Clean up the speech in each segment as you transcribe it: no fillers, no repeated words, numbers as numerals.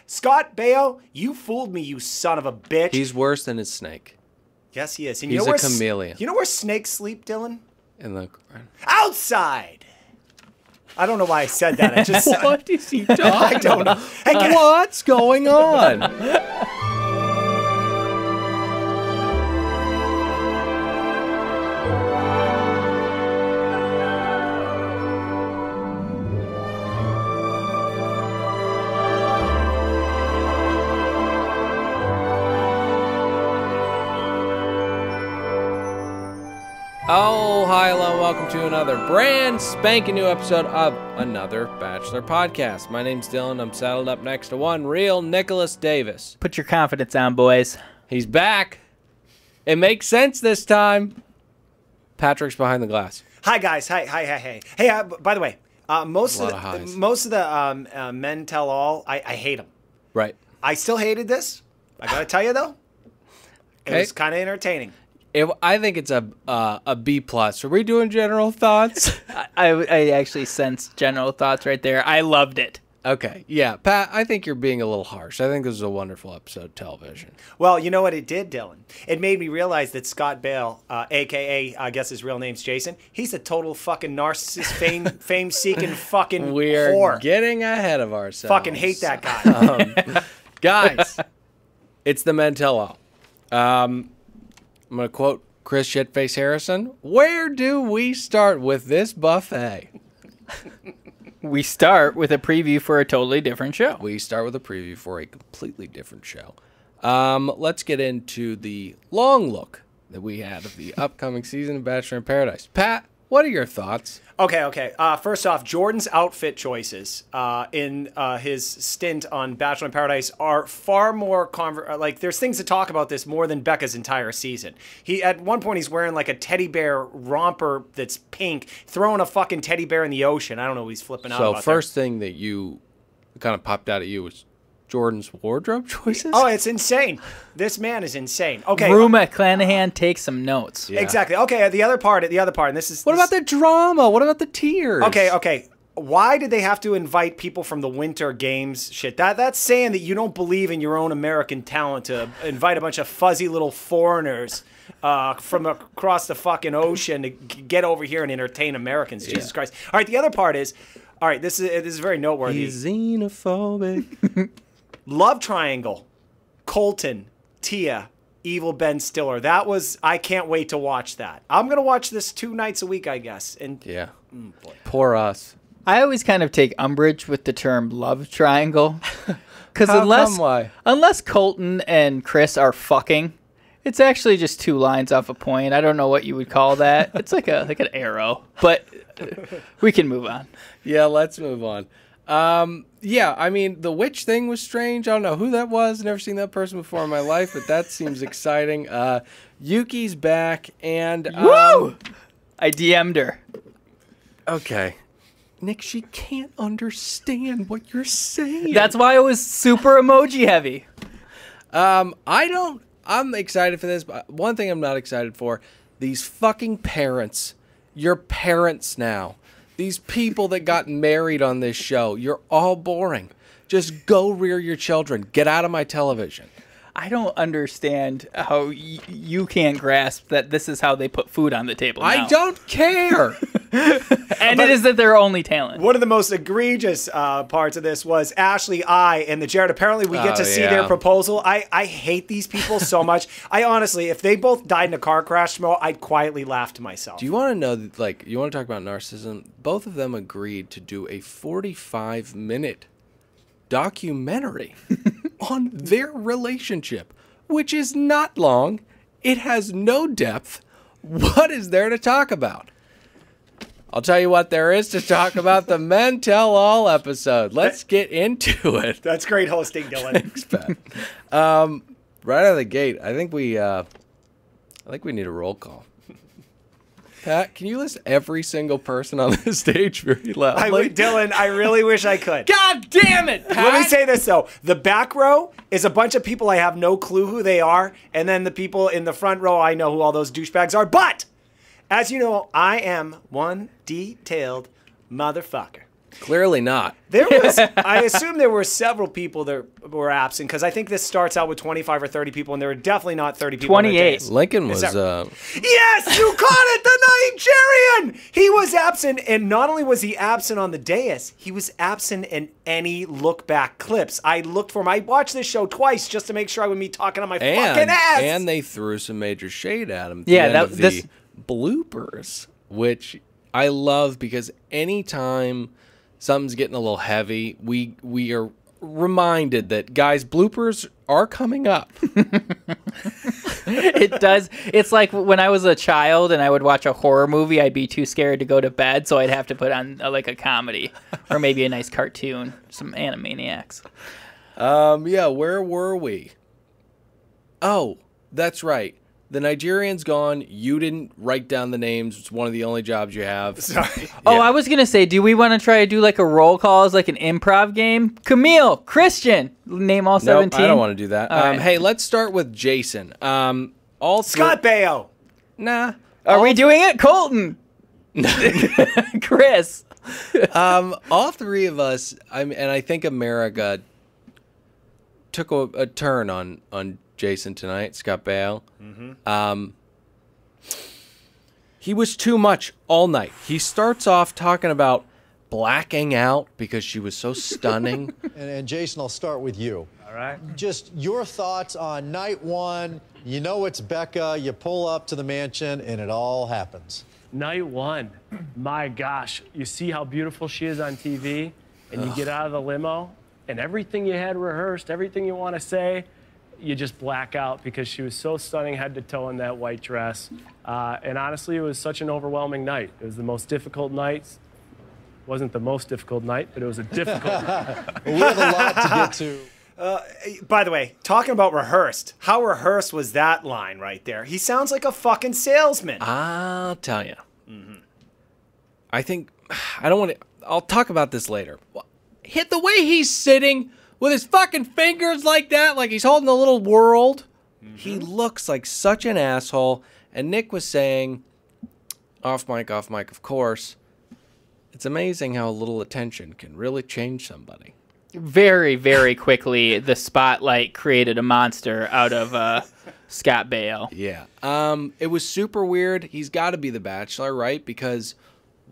Scott Bale, you fooled me, you son of a bitch. He's worse than his snake. Yes, he is. And He's a chameleon. You know where snakes sleep, Dylan? In the outside. I don't know why I said that. I just what is he talking I don't know. Hey, what's going on? Oh, hi, hello, welcome to another brand spanking new episode of another Bachelor podcast. My name's Dylan. I'm saddled up next to one real Nicholas Davis. Put your confidence on, boys. He's back. It makes sense this time. Patrick's behind the glass. Hi, guys. Hi. Hey, by the way, most of the men tell all. I hate them. Right. I still hated this. I gotta tell you though, it was kind of entertaining. I think it's a B plus. Are we doing general thoughts? I actually sensed general thoughts right there. I loved it. Okay, yeah, Pat, I think you're being a little harsh. I think this is a wonderful episode of television. Well, you know what it did, Dylan? It made me realize that Scott Bale, a.k.a. I guess his real name's Jason, he's a total fucking narcissist, fame-seeking fucking We're whore. Getting ahead of ourselves. Fucking hate that guy. Guys, it's the men tell all. I'm going to quote Chris Shitface Harrison. Where do we start with this buffet? We start with a preview for a totally different show. We start with a preview for a completely different show. Let's get into the long look that we had of the upcoming season of Bachelor in Paradise. Pat, what are your thoughts? Okay. First off, Jordan's outfit choices in his stint on Bachelor in Paradise are far more there's things to talk about this more than Becca's entire season. At one point he's wearing like a teddy bear romper that's pink, throwing a fucking teddy bear in the ocean. I don't know what he's flipping out about. So first thing that you kind of popped out at you was Jordan's wardrobe choices? Oh, it's insane. This man is insane. Okay. Room at Clanahan, take some notes. Yeah. Exactly. Okay, the other part, and this is... What about the drama? What about the tears? Okay. Why did they have to invite people from the Winter Games shit? That's saying that you don't believe in your own American talent to invite a bunch of fuzzy little foreigners from across the fucking ocean to get over here and entertain Americans. Yeah. Jesus Christ. All right, the other part is... All right, this is very noteworthy. He's xenophobic. Love triangle, Colton, Tia, evil Ben Stiller. I can't wait to watch that. I'm going to watch this 2 nights a week, I guess. And yeah. Boy. Poor us. I always kind of take umbrage with the term love triangle. Because unless Colton and Chris are fucking, it's actually just 2 lines off a point. I don't know what you would call that. It's like an arrow. But we can move on. Yeah, let's move on. Yeah, I mean, the witch thing was strange. I don't know who that was. Never seen that person before in my life, but that seems exciting. Yuki's back, and... Woo! I DM'd her. Okay. Nick, she can't understand what you're saying. That's why it was super emoji heavy. I'm excited for this, but one thing I'm not excited for, these fucking parents. You're parents now. These people that got married on this show, you're all boring. Just go rear your children. Get out of my television. I don't understand how you can't grasp that this is how they put food on the table now. I don't care. And it is that their only talent. One of the most egregious parts of this was Ashley, and the Jared. Apparently, we get to see their proposal. I hate these people so much. I honestly, if they both died in a car crash tomorrow, I'd quietly laugh to myself. Do you want to know, you want to talk about narcissism? Both of them agreed to do a 45-minute documentary on their relationship, which is not long. It has no depth. What is there to talk about? I'll tell you what there is to talk about, the Men Tell All episode. Let's get into it. That's great hosting, Dylan. Thanks, Pat. Right out of the gate, I think we need a roll call. Pat, can you list every single person on this stage very loudly? Dylan, I really wish I could. God damn it, Pat! Let me say this, though. The back row is a bunch of people I have no clue who they are, and then the people in the front row, I know who all those douchebags are. But, as you know, I am one detailed motherfucker. Clearly not. I assume there were several people that were absent because I think this starts out with 25 or 30 people, and there were definitely not 30 people. 28. Lincoln was. Yes, you caught it, the Nigerian. He was absent, and not only was he absent on the dais, he was absent in any look back clips. I looked for him. I watched this show twice just to make sure I would be talking on my fucking ass. And they threw some major shade at him. At Yeah, the end of the bloopers, which I love because anytime something's getting a little heavy, we are reminded that, guys, bloopers are coming up. It does. It's like when I was a child and I would watch a horror movie, I'd be too scared to go to bed, so I'd have to put on like a comedy or maybe a nice cartoon, some Animaniacs. Yeah, where were we? Oh, that's right. The Nigerian's gone. You didn't write down the names. It's one of the only jobs you have. Sorry. Yeah. Oh, I was going to say, do we want to try to do like a roll call as like an improv game? Camille, Christian, name all 17. Nope, I don't want to do that. Right. Hey, let's start with Jason. Scott Bale. Nah. Are we doing it? Colton. Chris. All three of us, and I think America took a turn on Jason tonight, Scott Bale. Mm-hmm. He was too much all night. He starts off talking about blacking out because she was so stunning. And Jason, I'll start with you. All right. Just your thoughts on night one. You know it's Becca. You pull up to the mansion, and it all happens. Night one. My gosh. You see how beautiful she is on TV, and you get out of the limo, and everything you had rehearsed, everything you want to say, you just black out because she was so stunning head to toe in that white dress. And honestly, it was such an overwhelming night. It was the most difficult night. Wasn't the most difficult night, but it was a difficult night. We have a lot to get to. By the way, talking about rehearsed, how rehearsed was that line right there? He sounds like a fucking salesman. I'll tell you. Mm-hmm. I think, I don't want to, I'll talk about this later. Hit the way he's sitting with his fucking fingers like that, like he's holding a little world. Mm-hmm. He looks like such an asshole. And Nick was saying, off mic, of course, it's amazing how a little attention can really change somebody. Very, very quickly, the spotlight created a monster out of Scott Bale. Yeah. It was super weird. He's got to be the Bachelor, right? Because,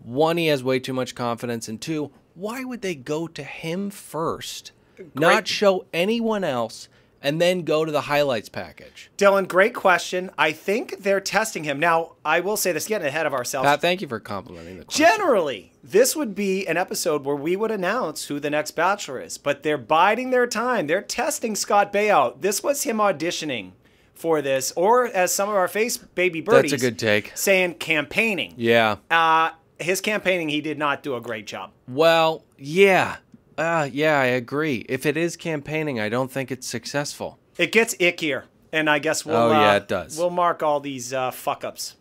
one, he has way too much confidence, and two, why would they go to him first, not show anyone else, and then go to the highlights package? Dylan, great question. I think they're testing him. Now, I will say this, getting ahead of ourselves. Pat, thank you for complimenting the question. Generally, this would be an episode where we would announce who the next Bachelor is, but they're biding their time. They're testing Scott Bale out. This was him auditioning for this, or as some of our face baby birdies. That's a good take. Saying campaigning. Yeah. His campaigning, he did not do a great job. Well, yeah. Yeah, I agree. If it is campaigning, I don't think it's successful. It gets ickier, and I guess we'll. Yeah, it does. We'll mark all these fuck ups.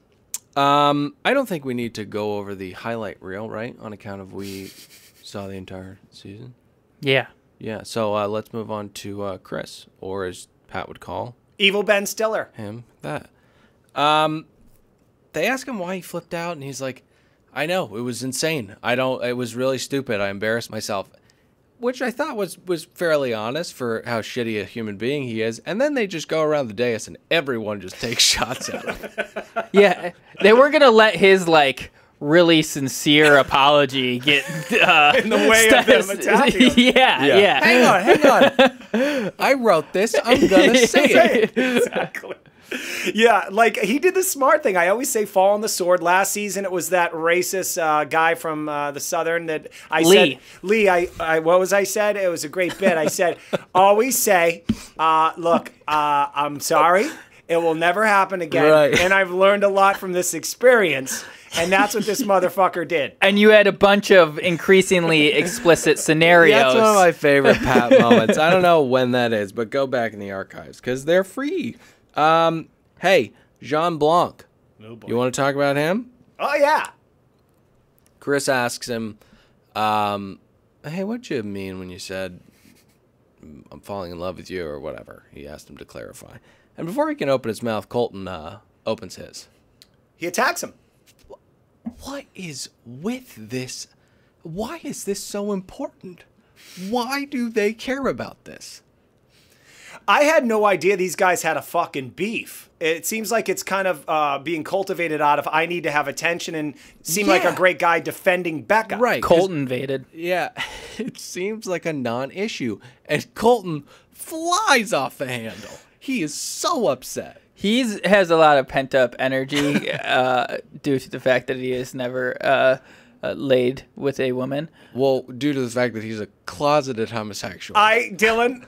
I don't think we need to go over the highlight reel, right? On account of we saw the entire season. Yeah. Yeah. So let's move on to Chris, or as Pat would call Evil Ben Stiller. him, that. They ask him why he flipped out, and he's like, "I know, it was insane. It was really stupid. I embarrassed myself." Which I thought was fairly honest for how shitty a human being he is. And then they just go around the dais and everyone just takes shots at him. Yeah, they were going to let his, like, really sincere apology get in the way of them attacking him. Yeah. Hang on. I wrote this. I'm going to say it. Exactly. Yeah, like he did the smart thing. I always say fall on the sword. Last season it was that racist guy from the Southern that I said, Lee, I what was I said? It was a great bit. I said, always say, look, I'm sorry. It will never happen again. Right. And I've learned a lot from this experience. And that's what this motherfucker did. And you had a bunch of increasingly explicit scenarios. That's one of my favorite Pat moments. I don't know when that is, but go back in the archives because they're free. Hey, Jean Blanc. Oh boy. You want to talk about him? Oh, yeah. Chris asks him, hey, what'd you mean when you said I'm falling in love with you or whatever? He asked him to clarify. And before he can open his mouth, Colton opens his. He attacks him. What is with this Why is this so important? Why do they care about this? I had no idea these guys had a fucking beef. It seems like it's kind of being cultivated out of I need to have attention and seem like a great guy defending Becca. Right. Colton invaded. Yeah, it seems like a non-issue. And Colton flies off the handle. He is so upset. He has a lot of pent-up energy due to the fact that he has never laid with a woman. Well, due to the fact that he's a closeted homosexual. Dylan,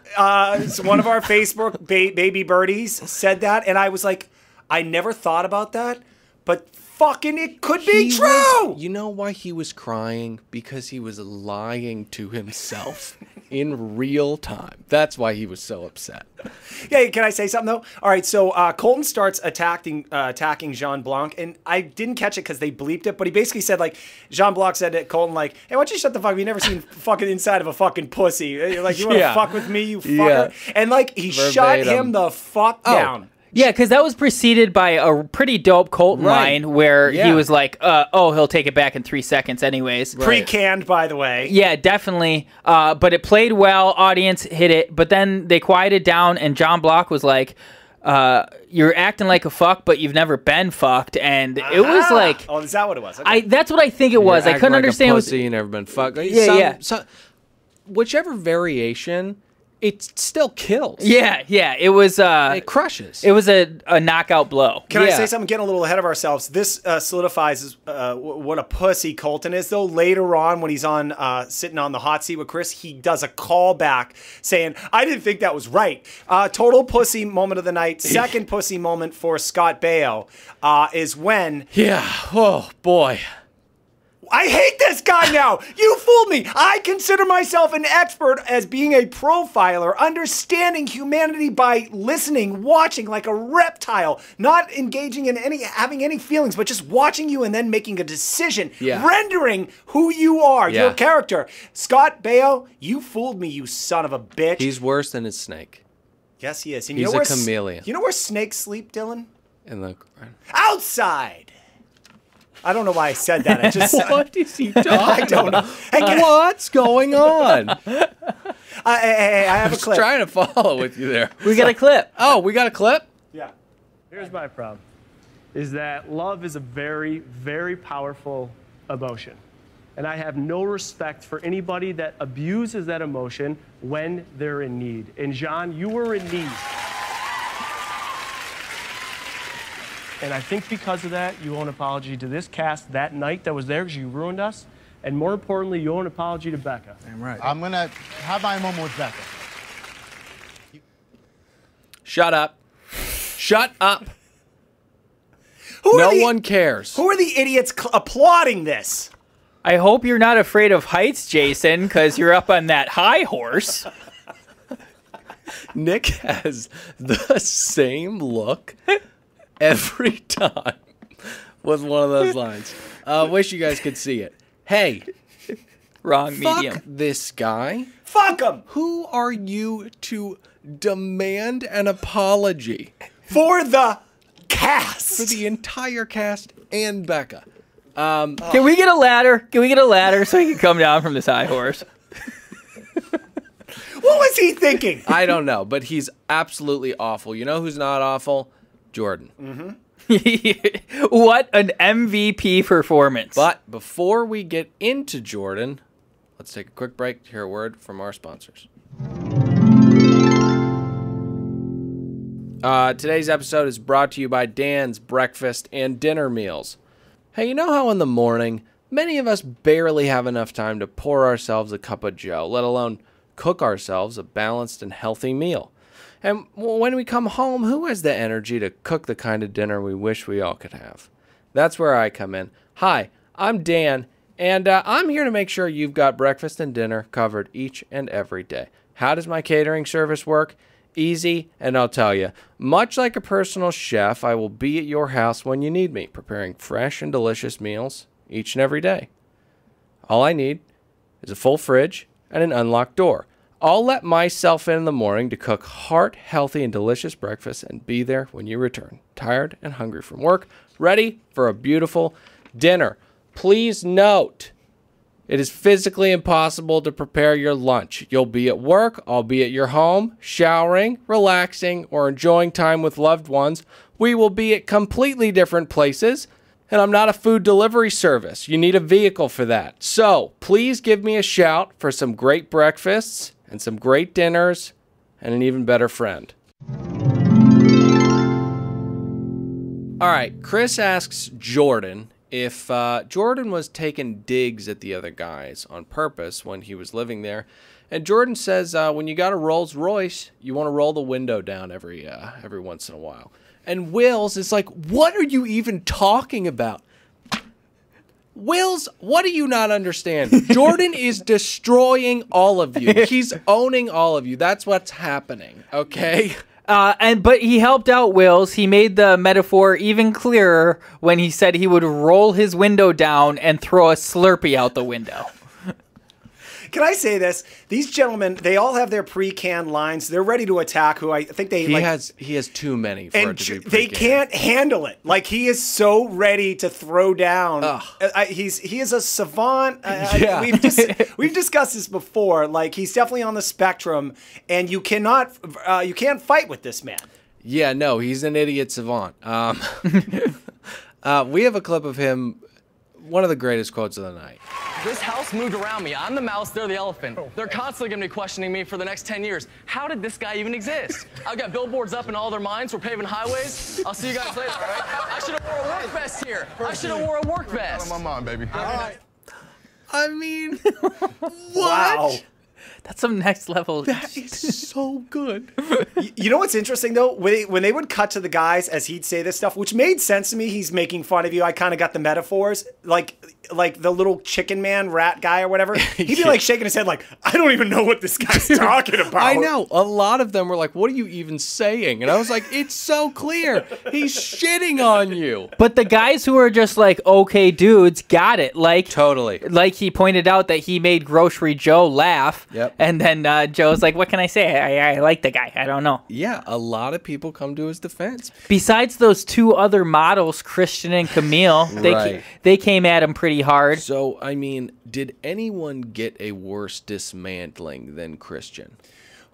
one of our Facebook baby birdies said that, and I was like, I never thought about that, but fucking it could be true. You know why he was crying? Because he was lying to himself in real time. That's why he was so upset. Yeah, can I say something though? All right, so Colton starts attacking Jean Blanc, and I didn't catch it because they bleeped it, but he basically said, like, Jean Blanc said to Colton, like, hey, why don't you shut the fuck up? You've never seen fucking inside of a fucking pussy. Like, you want to fuck with me, you fucker? And, like, he shut him the fuck down. Yeah, because that was preceded by a pretty dope Colton line where he was like, he'll take it back in 3 seconds anyways. Pre-canned, by the way. Yeah, definitely. But it played well. Audience hit it. But then they quieted down, and John Block was like, you're acting like a fuck, but you've never been fucked. And it was like... Oh, is that what it was? Okay. That's what I think it was. I couldn't understand. Like a pussy, never been fucked. Yeah. Whichever variation... It still kills. Yeah. It was... it crushes. It was a knockout blow. Can I say something? Getting a little ahead of ourselves. This solidifies what a pussy Colton is, though. Later on, when he's on sitting on the hot seat with Chris, he does a callback saying, I didn't think that was right. Total pussy moment of the night. Second pussy moment for Scott Bale is when... Yeah. Oh, boy. I hate this guy now. You fooled me. I consider myself an expert as being a profiler, understanding humanity by listening, watching like a reptile, not engaging in having any feelings, but just watching you and then making a decision, rendering who you are, your character. Scott Bale, you fooled me, you son of a bitch. He's worse than his snake. Yes, he is. And he's a chameleon. You know where snakes sleep, Dylan? In the... Outside. I don't know why I said that. I just What is he talking about? I don't know. Hey, what's going on? Hey, I have a clip. I was trying to follow with you there. We got a clip. Oh, we got a clip? Yeah. Here's my problem, is that love is a very, very powerful emotion. And I have no respect for anybody that abuses that emotion when they're in need. And John, you were in need. And I think because of that, you owe an apology to this cast that night that was there because you ruined us. And more importantly, you owe an apology to Becca. Damn right. I'm going to have my moment with Becca. Shut up. Shut up. One cares. Who are the idiots applauding this? I hope you're not afraid of heights, Jason, because you're up on that high horse. Nick has the same look every time with one of those lines. Wish you guys could see it. Hey. Wrong medium. Fuck this guy. Fuck him. Who are you to demand an apology? For the cast. For the entire cast and Becca. Can we get a ladder? Can we get a ladder so he can come down from this high horse? What was he thinking? I don't know, but he's absolutely awful. You know who's not awful? Jordan. Mm-hmm. What an MVP performance. But before we get into Jordan, let's take a quick break to hear a word from our sponsors. Today's episode is brought to you by Dan's Breakfast and Dinner Meals. Hey, you know how in the morning, many of us barely have enough time to pour ourselves a cup of joe, let alone cook ourselves a balanced and healthy meal? And when we come home, who has the energy to cook the kind of dinner we wish we all could have? That's where I come in. Hi, I'm Dan, and I'm here to make sure you've got breakfast and dinner covered each and every day. How does my catering service work? Easy, and I'll tell you. Much like a personal chef, I will be at your house when you need me, preparing fresh and delicious meals each and every day. All I need is a full fridge and an unlocked door. I'll let myself in the morning to cook heart-healthy and delicious breakfast and be there when you return, tired and hungry from work, ready for a beautiful dinner. Please note, It is physically impossible to prepare your lunch. You'll be at work, I'll be at your home, showering, relaxing, or enjoying time with loved ones. We will be at completely different places, and I'm not a food delivery service. You need a vehicle for that. So, please give me a shout for some great breakfasts and some great dinners and an even better friend. All right, Chris asks Jordan if Jordan was taking digs at the other guys on purpose when he was living there. And Jordan says when you got a Rolls Royce, you want to roll the window down every once in a while. And Wills is like, what are you even talking about? Wills, what do you not understand? Jordan is destroying all of you. He's owning all of you. That's what's happening, okay? But he helped out Wills. He made the metaphor even clearer when he said he would roll his window down and throw a Slurpee out the window. Can I say this? These gentlemen, they all have their pre-canned lines. They're ready to attack. Who I think they he has too many for it to be they can't handle it. Like, he is so ready to throw down. He is a savant. Yeah. We've discussed this before. Like, he's definitely on the spectrum, and you can't fight with this man. Yeah, no, he's an idiot savant. We have a clip of him. One of the greatest quotes of the night. This house moved around me. I'm the mouse, they're the elephant. They're constantly going to be questioning me for the next 10 years. How did this guy even exist? I've got billboards up in all their minds. We're paving highways. I'll see you guys later, all right? I should have wore a work vest here. I should have wore a work vest. On my mind, baby. All right. I mean, what? Wow. That's some next level. That is so good. You know what's interesting, though? When they would cut to the guys as he'd say this stuff, which made sense to me, he's making fun of you. I kind of got the metaphors. Like the little chicken man, rat guy or whatever. He'd be like shaking his head like, I don't even know what this guy's talking about. I know. A lot of them were like, what are you even saying? And I was like, it's so clear. He's shitting on you. But the guys who are just like, okay, dudes, got it. Like, Totally. Like he pointed out that he made Grocery Joe laugh. Yep. And then Joe's like, what can I say? I like the guy. I don't know. Yeah, a lot of people come to his defense. Besides those two other models, Christian and Camille, they came at him pretty hard. So, I mean, did anyone get a worse dismantling than Christian?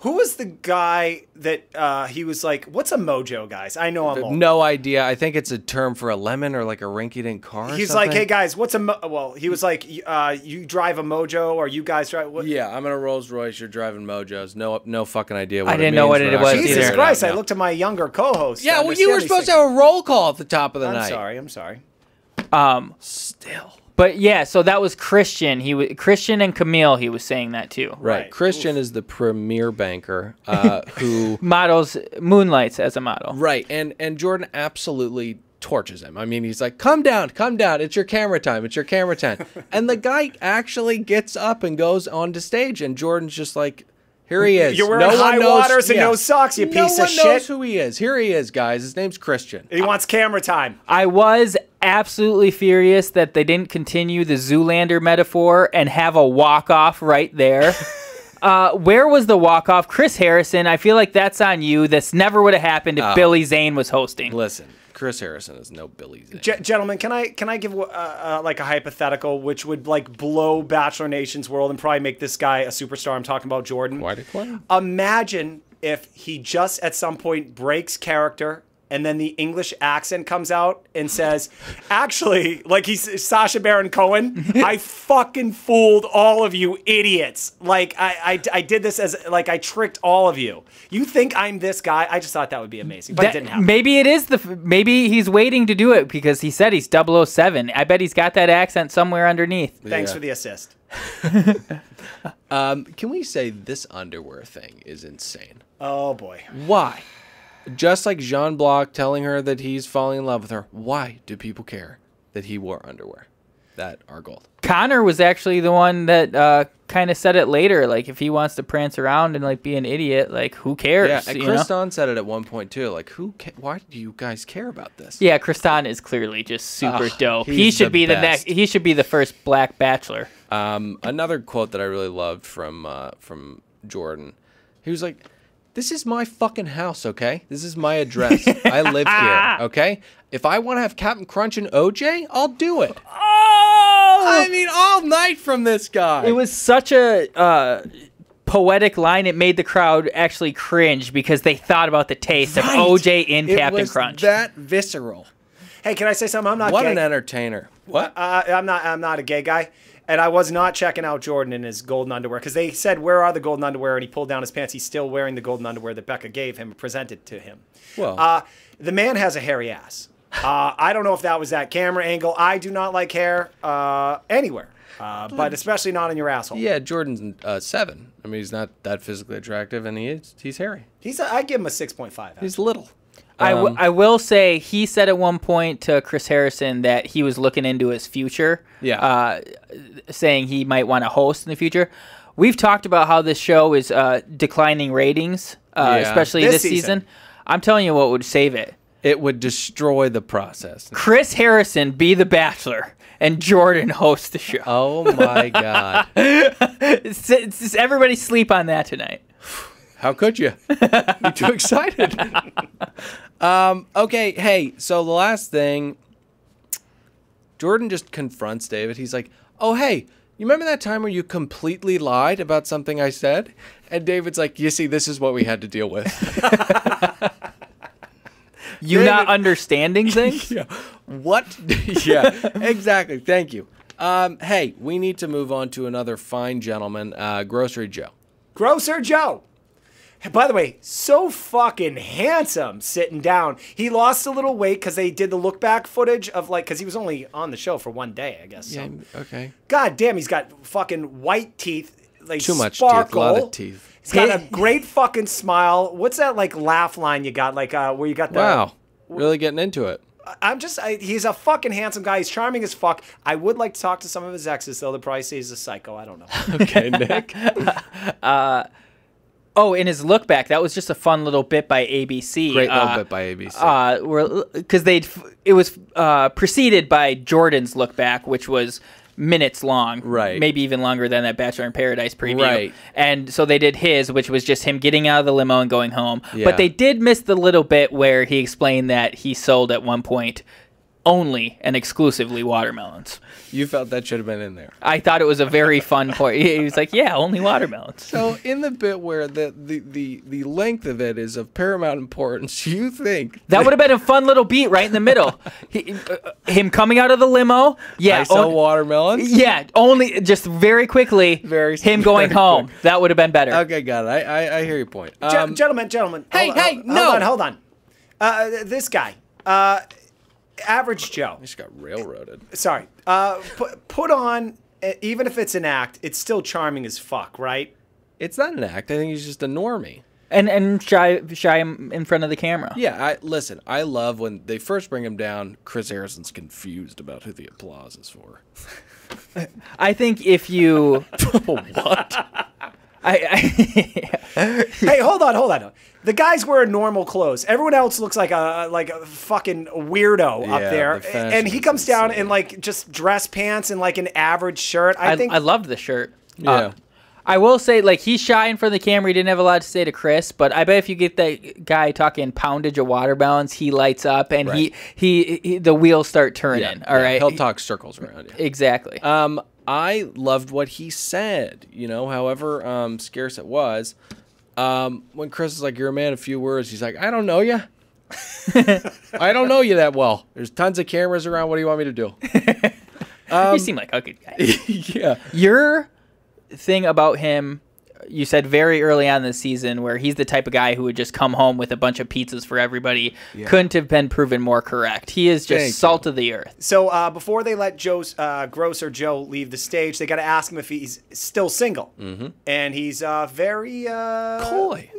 Who was the guy that he was like, what's a mojo, guys? I know I'm old. No idea. I think it's a term for a lemon or like a rinky-dink car. He's like, hey, guys, what's a well, he was like, you drive a mojo or you guys drive what? Yeah, I'm in a Rolls Royce. You're driving mojos. No fucking idea what I it didn't means. know what it was Jesus either. Christ, I looked at my younger co-host. Yeah, well, you were supposed to have a roll call at the top of the night. I'm sorry. Still. But yeah, so that was Christian. Christian and Camille. He was saying that too. Right. Christian is the premier banker who moonlights as a model. Right. And Jordan absolutely torches him. I mean, he's like, come down. It's your camera time. And the guy actually gets up and goes onto stage, and Jordan's just like, here he is. You're wearing high waters and no socks, you piece of shit. No one knows who he is. Here he is, guys. His name's Christian. He wants camera time. I was absolutely furious that they didn't continue the Zoolander metaphor and have a walk-off right there. Where was the walk-off? Chris Harrison, I feel like that's on you. This never would have happened if Billy Zane was hosting. Listen, Chris Harrison is no Billy Zane. Gentlemen, can I give like a hypothetical which would like blow Bachelor Nation's world and probably make this guy a superstar? I'm talking about Jordan. Quite a claim. Imagine if he just at some point breaks character and then the English accent comes out and says, actually, like he's Sacha Baron Cohen, I fucking fooled all of you idiots. Like, I did this as, like, I tricked all of you. You think I'm this guy? I just thought that would be amazing, but it didn't happen. Maybe it is maybe he's waiting to do it because he said he's 007. I bet he's got that accent somewhere underneath. Thanks for the assist. Can we say this underwear thing is insane? Oh, boy. Why? Just like Jean Bloc telling her that he's falling in love with her, why do people care that he wore underwear that are gold? Connor was actually the one that kind of said it later. Like, if he wants to prance around and like be an idiot, like who cares? Yeah, and Kristan said it at one point too. Like, why do you guys care about this? Yeah, Kristan is clearly just super dope. He should be the next. He should be the first Black Bachelor. Another quote that I really loved from Jordan. He was like, this is my fucking house, okay? This is my address. I live here, okay? If I want to have Captain Crunch and OJ, I'll do it. Oh, I mean, all night from this guy. It was such a poetic line. It made the crowd actually cringe because they thought about the taste of OJ in Captain Crunch. That visceral. Hey, can I say something? I'm not What gay. an entertainer. What? I'm not a gay guy. And I was not checking out Jordan in his golden underwear because they said, where are the golden underwear? And he pulled down his pants. He's still wearing the golden underwear that Becca gave him, presented to him. Well, the man has a hairy ass. I don't know if that was that camera angle. I do not like hair anywhere, but especially not in your asshole. yeah, Jordan's 7. I mean, he's not that physically attractive, and he's hairy. I give him a 6.5. He's little. I will say he said at one point to Chris Harrison that he was looking into his future. Yeah. Saying he might want to host in the future. We've talked about how this show is declining ratings, especially this season. I'm telling you what would save it. It would destroy the process. Chris Harrison be the Bachelor and Jordan host the show. Oh my God. It's everybody sleep on that tonight. How could you? You're too excited. Okay, hey, so the last thing, Jordan just confronts David. He's like, oh, hey, you remember that time where you completely lied about something I said? And David's like, you see, this is what we had to deal with. You not understanding things? Yeah. What? Yeah, exactly. Thank you. Hey, we need to move on to another fine gentleman, Grocery Joe. Grocer Joe. By the way, so fucking handsome sitting down. He lost a little weight because they did the look back footage of because he was only on the show for one day, I guess. Yeah, So. okay. God damn, he's got fucking white teeth. Like Too much sparkle. teeth, a lot of teeth. He's got a great fucking smile. What's that laugh line you got? Where you got the... Wow, really getting into it. He's a fucking handsome guy. He's charming as fuck. I would like to talk to some of his exes, though. They'll probably say he's a psycho. I don't know. Okay, Nick. Oh, in his look back, that was just a fun little bit by ABC. Great little bit by ABC. Because it was preceded by Jordan's look back, which was minutes long, right? Maybe even longer than that Bachelor in Paradise preview, right? And so they did his, which was just him getting out of the limo and going home. Yeah. But they did miss the little bit where he explained that he sold at one point only and exclusively watermelons. You felt that should have been in there. I thought it was a very fun point. He was like, "Yeah, only watermelons." So in the bit where the length of it is of paramount importance, you think that would have been a fun little beat right in the middle? Him coming out of the limo. Yeah, I sell watermelons. Yeah, only just very quickly. Him going very home. quick. That would have been better. Okay, got it. I hear your point. Gentlemen. Hold on. This guy. Average Joe. He just got railroaded. Sorry. Put on, even if it's an act, it's still charming as fuck, right? It's not an act. I think he's just a normie. And shy him in front of the camera. Yeah, listen, I love when they first bring him down, Chris Harrison's confused about who the applause is for. I think if you... What? Hey, hold on. The guy's wearing normal clothes. Everyone else looks like a fucking weirdo up there, and he comes down in just dress pants and an average shirt. I loved the shirt. Yeah. I will say, he's shy in front of the camera. He didn't have a lot to say to Chris, but I bet if you get that guy talking poundage of watermelons, he lights up and right. he the wheels start turning. All right, he'll talk circles around you. Exactly. I loved what he said. However scarce it was. When Chris is like, "You're a man of few words," he's like, "I don't know you. I don't know you that well. There's tons of cameras around. What do you want me to do?" You seem like a good guy. Yeah. Your thing about him, you said very early on this season, where he's the type of guy who would just come home with a bunch of pizzas for everybody, couldn't have been proven more correct. He is just salt of the earth. So before they let Grocer Joe leave the stage, they got to ask him if he's still single. Mm-hmm. And he's very coy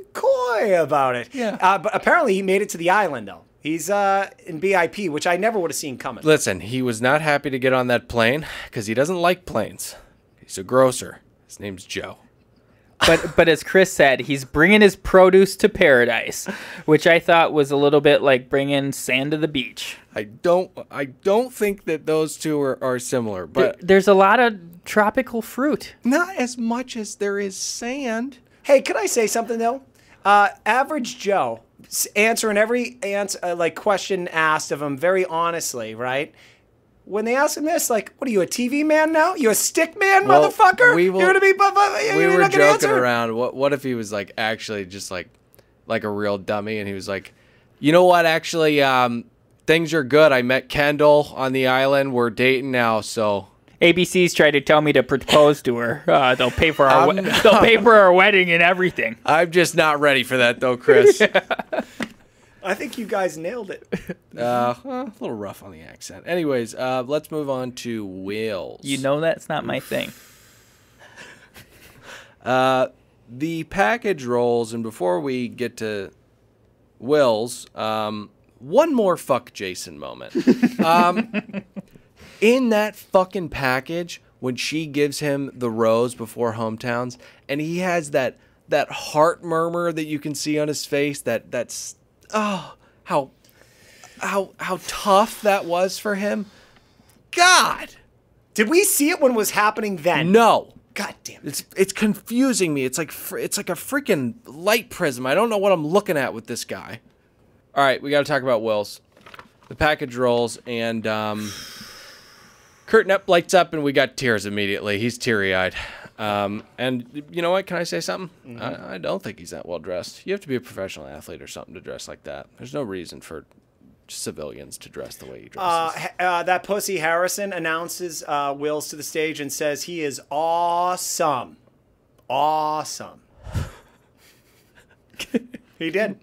about it. Yeah. But apparently he made it to the island, though. He's in BIP, which I never would have seen coming. Listen, he was not happy to get on that plane because he doesn't like planes. He's a grocer. His name's Joe. But as Chris said, he's bringing his produce to paradise, which I thought was a little bit like bringing sand to the beach. I don't think that those two are similar, but there's a lot of tropical fruit. Not as much as there is sand. Hey, could I say something though? Average Joe answering every question asked of him very honestly, right? when they asked him this, like, what are you, a TV man now? You a stick man, motherfucker? We You're gonna be. We were joking around. What if he was like actually just like a real dummy, and he was like, you know what? Actually, things are good. I met Kendall on the island. We're dating now, so. ABC's tried to tell me to propose to her. They'll pay for our wedding and everything. I'm just not ready for that, though, Chris. I think you guys nailed it. A little rough on the accent. Anyways, let's move on to Wills. You know that's not my thing. The package rolls, and before we get to Wills, one more fuck Jason moment. In that fucking package, when she gives him the rose before hometowns, and he has that heart murmur that you can see on his face, that's how tough that was for him. God, did we see it when it was happening then? No. God damn it. It's confusing me. It's like a freaking light prism. I don't know what I'm looking at with this guy. All right, we got to talk about Wills. The package rolls, and curtain up, lights up, and we got tears immediately. He's teary-eyed. And you know what? Can I say something? I don't think he's that well dressed. You have to be a professional athlete or something to dress like that. There's no reason for civilians to dress the way he dresses. That pussy Harrison announces Wills to the stage and says he is awesome. Awesome. He did.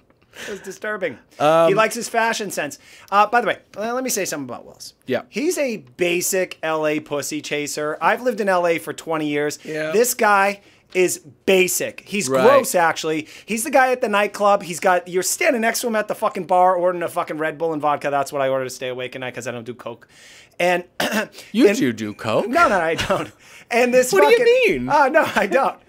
It was disturbing. He likes his fashion sense. By the way, let me say something about Wills. Yeah. He's a basic L.A. pussy chaser. I've lived in L.A. for 20 years. Yeah. This guy is basic. He's gross, actually. He's the guy at the nightclub. You're standing next to him at the fucking bar ordering a fucking Red Bull and vodka. That's what I order to stay awake at night because I don't do coke. And you do coke? No, I don't. And this what do you mean? Oh, no, I don't.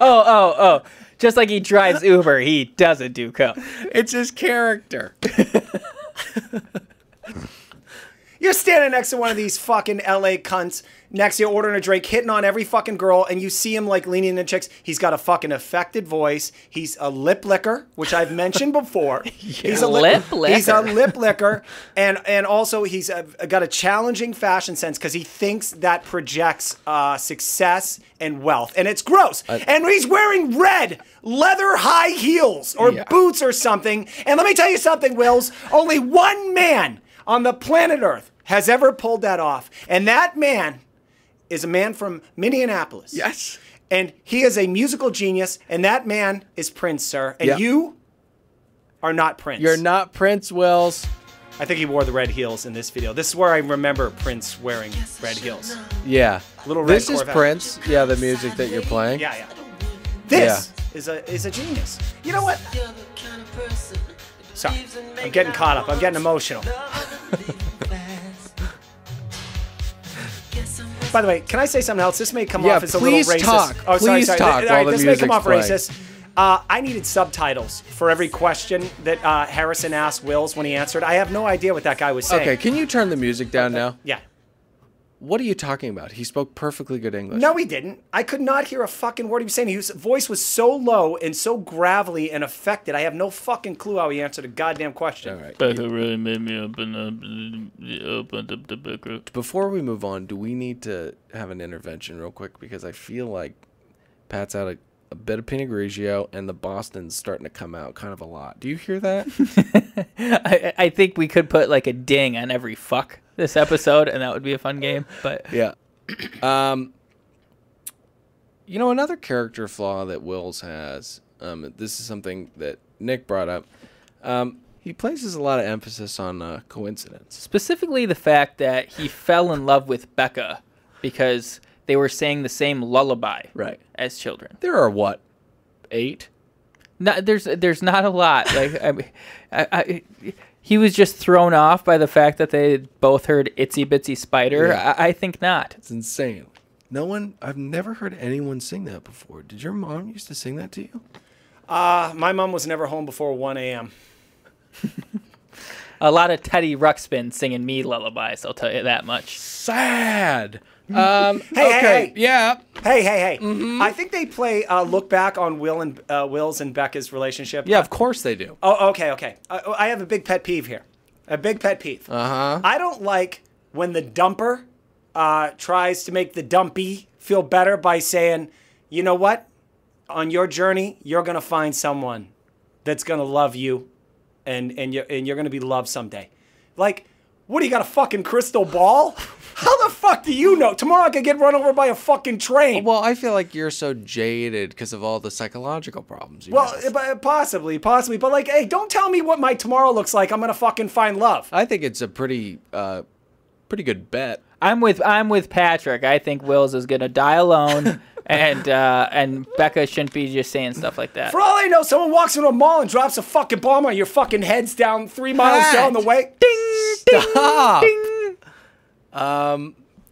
Oh. Just like he drives Uber, he doesn't do coke. It's his character. You're standing next to one of these fucking LA cunts next to you ordering a drink, hitting on every fucking girl, and you see him like leaning into chicks. He's got a fucking affected voice. He's a lip licker, which I've mentioned before. He's a lip licker. He's a lip licker, and also he's got a challenging fashion sense because he thinks that projects success and wealth, and it's gross. And he's wearing red leather high heels or boots or something. And let me tell you something, Wills. Only one man on the planet Earth has ever pulled that off. And that man is a man from Minneapolis. Yes. And he is a musical genius. And that man is Prince, sir. And you are not Prince. You're not Prince, Wills. I think he wore the red heels in this video. This is where I remember Prince wearing red heels. Yeah. Little red This is Corvette. Prince. Yeah, the music that you're playing. Yeah. This is a genius. You know what? Sorry, I'm getting caught up. I'm getting emotional. By the way, can I say something else? This may come off as a little racist. Talk. Oh, sorry. Please talk. All right, this may come off racist. I needed subtitles for every question that Harrison asked Wills when he answered. I have no idea what that guy was saying. Okay, can you turn the music down now? Yeah. What are you talking about? He spoke perfectly good English. No, he didn't. I could not hear a fucking word he was saying. His voice was so low and so gravelly and affected. I have no fucking clue how he answered a goddamn question. All right. Becca really made me open up the Becca. Before we move on, do we need to have an intervention real quick? Because I feel like Pat's out a bit of Pinot Grigio and the Boston's starting to come out kind of a lot. Do you hear that? I think we could put like a ding on every fuck this episode, and that would be a fun game. But yeah. You know, another character flaw that Wills has, this is something that Nick brought up. He places a lot of emphasis on coincidence. Specifically the fact that he fell in love with Becca because they were saying the same lullaby as children. There are, what, 8? No, there's not a lot. Like I he was just thrown off by the fact that they both heard Itsy Bitsy Spider. Yeah. I think not. It's insane. I've never heard anyone sing that before. Did your mom used to sing that to you? My mom was never home before 1 a.m. A lot of Teddy Ruxpin singing me lullabies, I'll tell you that much. Sad. Hey. Yeah. Hey. Mm-hmm. I think they play look back on Wills and Becca's relationship. Yeah, of course they do. Oh, okay. I have a big pet peeve here. A big pet peeve. Uh-huh. I don't like when the dumper tries to make the dumpy feel better by saying, you know what? On your journey, you're going to find someone that's going to love you and you're going to be loved someday. Like, what, do you got a fucking crystal ball? How the fuck do you know? Tomorrow I could get run over by a fucking train. Well, I feel like you're so jaded because of all the psychological problems you have. But possibly. But like, hey, don't tell me what my tomorrow looks like. I'm going to fucking find love. I think it's a pretty good bet. I'm with Patrick. I think Wills is gonna die alone, and Becca shouldn't be just saying stuff like that. For all I know, someone walks into a mall and drops a fucking bomb on your fucking heads down 3 miles down the way. Ding! Stop. Ding!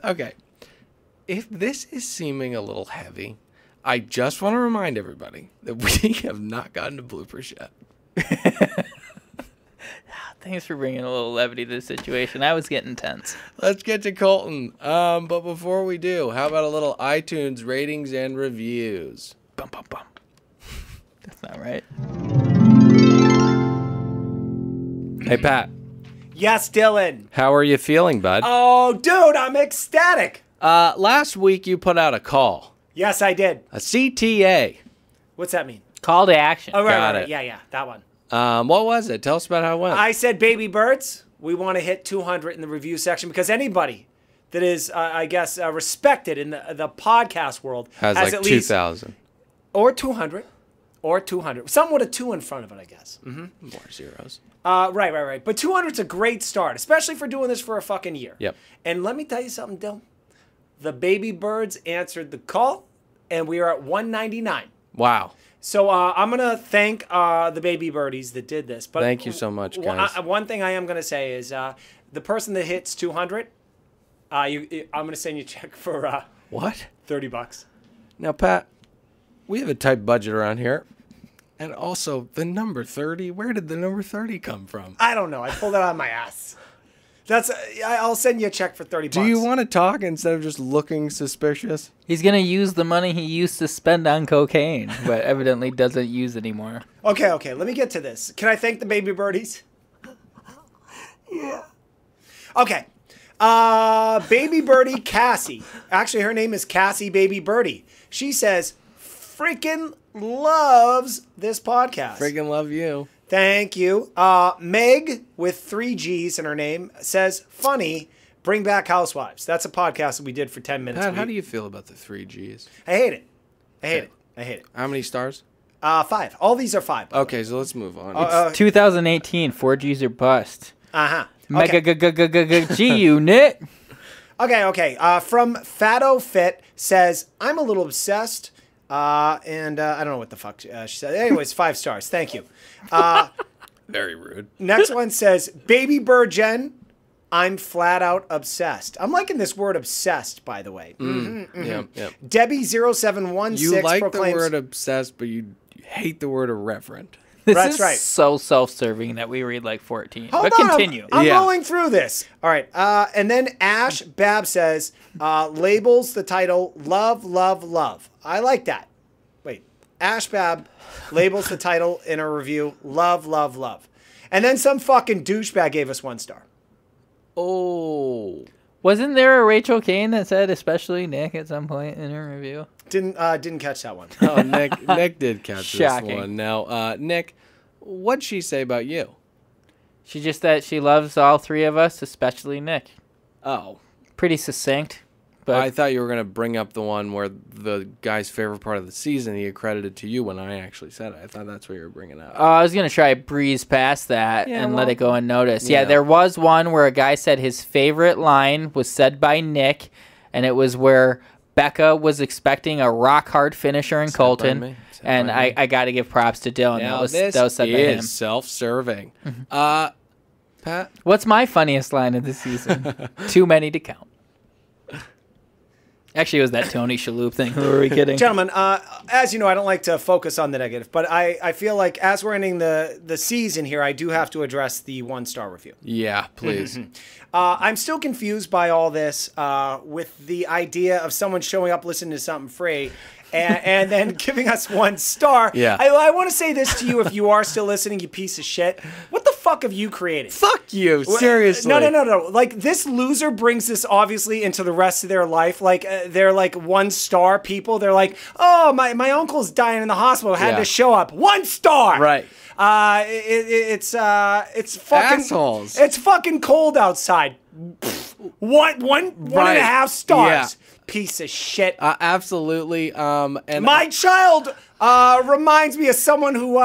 Okay. If this is seeming a little heavy, I just want to remind everybody that we have not gotten to bloopers yet. Thanks for bringing a little levity to the situation. I was getting tense. Let's get to Colton. But before we do, how about a little iTunes ratings and reviews? Bum, bum, bum. That's not right. Hey, Pat. Yes, Dylan. How are you feeling, bud? Oh, dude, I'm ecstatic. Last week you put out a call. Yes, I did. A CTA. What's that mean? Call to action. Oh, right, Got right. it. Yeah, that one. What was it? Tell us about how it went. I said, baby birds, we want to hit 200 in the review section because anybody that is, I guess, respected in the podcast world has like at least 2,000. Or 200. Something with a 2 in front of it, I guess. More zeros. Right. But 200's a great start, especially for doing this for a fucking year. Yep. And let me tell you something, Dylan. The baby birds answered the call, and we are at 199. Wow. So I'm going to thank the baby birdies that did this. But Thank you so much, guys. One thing I am going to say is the person that hits 200, I'm going to send you a check for What? $30. Now, Pat, we have a tight budget around here. And also, the number 30, where did the number 30 come from? I don't know. I pulled that out of my ass. I'll send you a check for $30. Do you want to talk instead of just looking suspicious? He's gonna use the money he used to spend on cocaine, but evidently doesn't use anymore. Okay. Let me get to this. Can I thank the baby birdies? Yeah. Okay. Baby birdie Cassie. Actually, her name is Cassie Baby Birdie. She says, freaking loves this podcast. Freaking love you. Thank you. Meg, with 3 G's in her name, says, funny, bring back Housewives. That's a podcast that we did for 10 minutes. Pat, how do you feel about the 3 G's? I hate it. I hate it. How many stars? 5. All these are 5. Okay, so let's move on. It's 2018. 4Gs are bust. Uh-huh. Mega G unit. Okay. From Fatto Fit says, I'm a little obsessed. And I don't know what the fuck she said. Anyways, 5 stars. Thank you. Very rude. Next one says, Baby Bird Jen, I'm flat out obsessed. I'm liking this word obsessed, by the way. Yeah. Debbie0716 You like proclaims, the word obsessed, but you hate the word irreverent. This That's is right. so self-serving that we read like 14. Hold but on, continue. I'm Yeah. going through this. All right. And then Ash Bab says, labels the title Love, Love, Love. I like that. Wait. Ash Bab labels the title in a review Love, Love, Love. And then some fucking douchebag gave us 1 star. Oh. Wasn't there a Rachel Kane that said especially Nick at some point in her review? Didn't catch that one. Oh, Nick did catch Shocking. this one. Now, Nick, what'd she say about you? She just that she loves all 3 of us, especially Nick. Oh. Pretty succinct. But I thought you were going to bring up the one where the guy's favorite part of the season he accredited to you when I actually said it. I thought that's what you were bringing up. I was going to try to breeze past that and let it go unnoticed. Yeah, there was one where a guy said his favorite line was said by Nick, and it was where Becca was expecting a rock-hard finisher in Colton. And I got to give props to Dylan. Now, that was said by him. Self-serving. Pat? What's my funniest line of the season? Too many to count. Actually, it was that Tony Shalhoub thing. Who are we kidding? Gentlemen, as you know, I don't like to focus on the negative, but I feel like as we're ending the season here, I do have to address the 1-star review. Yeah, please. I'm still confused by all this with the idea of someone showing up listening to something free and then giving us 1 star. Yeah. I want to say this to you if you are still listening, you piece of shit. What the fuck have you created? Fuck you, seriously. No. Like, this loser brings this obviously into the rest of their life. Like, they're like 1-star people. They're like, oh, my uncle's dying in the hospital. Had to show up. 1 star. Right. It's fucking assholes. It's fucking cold outside. One and a half stars. Yeah. Piece of shit. Absolutely. And my child reminds me of someone who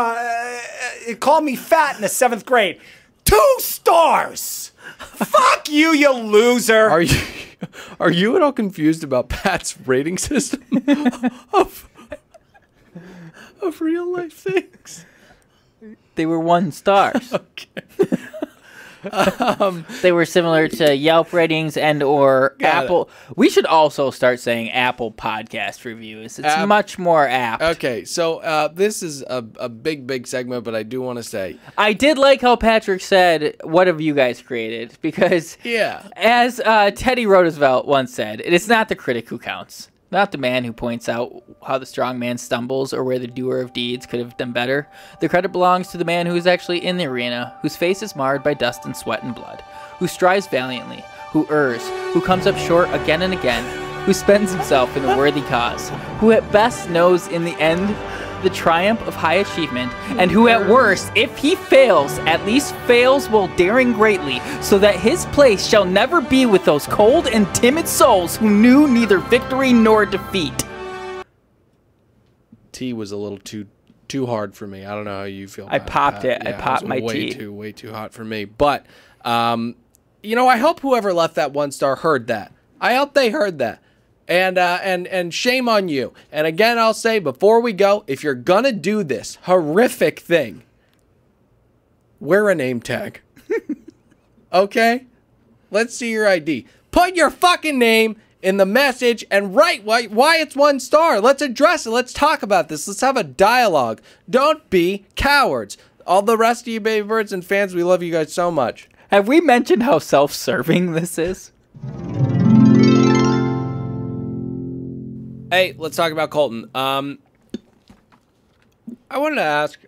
called me fat in the 7th grade. 2 stars. Fuck you, you loser. Are you at all confused about Pat's rating system of real life things? They were 1 stars. Okay. They were similar to Yelp ratings or Apple. We should also start saying Apple podcast reviews. It's much more apt. Okay, so this is a big segment, but I do want to say I did like how Patrick said, "What have you guys created?" Because as Teddy Roosevelt once said, it is not the critic who counts. Not the man who points out how the strong man stumbles or where the doer of deeds could have done better. The credit belongs to the man who is actually in the arena, whose face is marred by dust and sweat and blood, who strives valiantly, who errs, who comes up short again and again, who spends himself in a worthy cause, who at best knows in the end the triumph of high achievement, and who at worst, if he fails, at least fails while daring greatly, so that his place shall never be with those cold and timid souls who knew neither victory nor defeat. Tea was a little too hard for me. I don't know how you feel. I popped it. Yeah, I popped my way tea. Way too hot for me. But you know, I hope whoever left that 1 star heard that. I hope they heard that. And shame on you. And again, I'll say before we go, if you're gonna do this horrific thing, wear a name tag. Okay? Let's see your ID. Put your fucking name in the message and write why it's 1 star. Let's address it. Let's talk about this. Let's have a dialogue. Don't be cowards. All the rest of you baby birds and fans, we love you guys so much. Have we mentioned how self-serving this is? Hey, let's talk about Colton. I wanted to ask,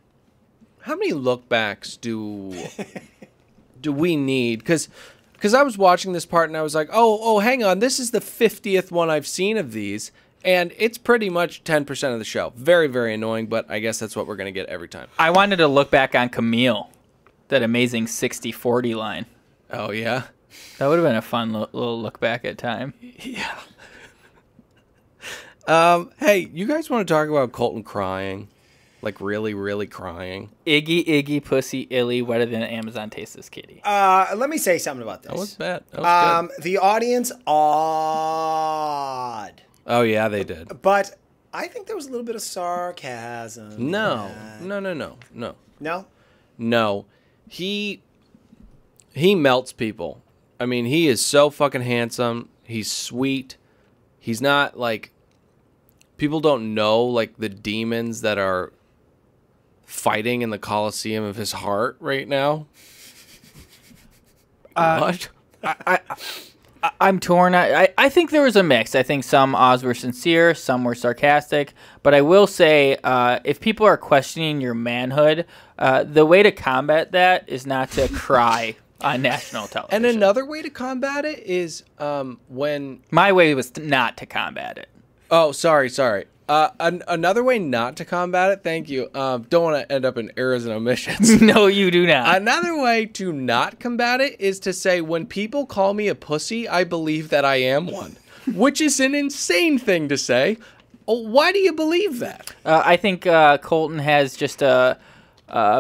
how many lookbacks do we need? Because I was watching this part and I was like, oh, hang on, this is the 50th one I've seen of these, and it's pretty much 10% of the show. Very, very annoying, but I guess that's what we're gonna get every time. I wanted to look back on Camille, that amazing 60-40 line. Oh yeah, that would have been a fun little look back at time. Yeah. Hey, you guys want to talk about Colton crying? Like really, really crying? Iggy, pussy, illy, wetter than Amazon tastes this kitty. Let me say something about this. That was bad. That was good. The audience, odd. Oh, yeah, they did. But I think there was a little bit of sarcasm. No. No. He melts people. I mean, he is so fucking handsome. He's sweet. He's not like... People don't know, like, the demons that are fighting in the Coliseum of his heart right now. What? I'm torn. I think there was a mix. I think some Oz were sincere, some were sarcastic. But I will say, if people are questioning your manhood, the way to combat that is not to cry on national television. And another way to combat it is when... My way was not to combat it. Oh, sorry. Another way not to combat it, thank you. Don't want to end up in errors and omissions. No, you do not. Another way to not combat it is to say, when people call me a pussy, I believe that I am one. Which is an insane thing to say. Why do you believe that? I think Colton has just a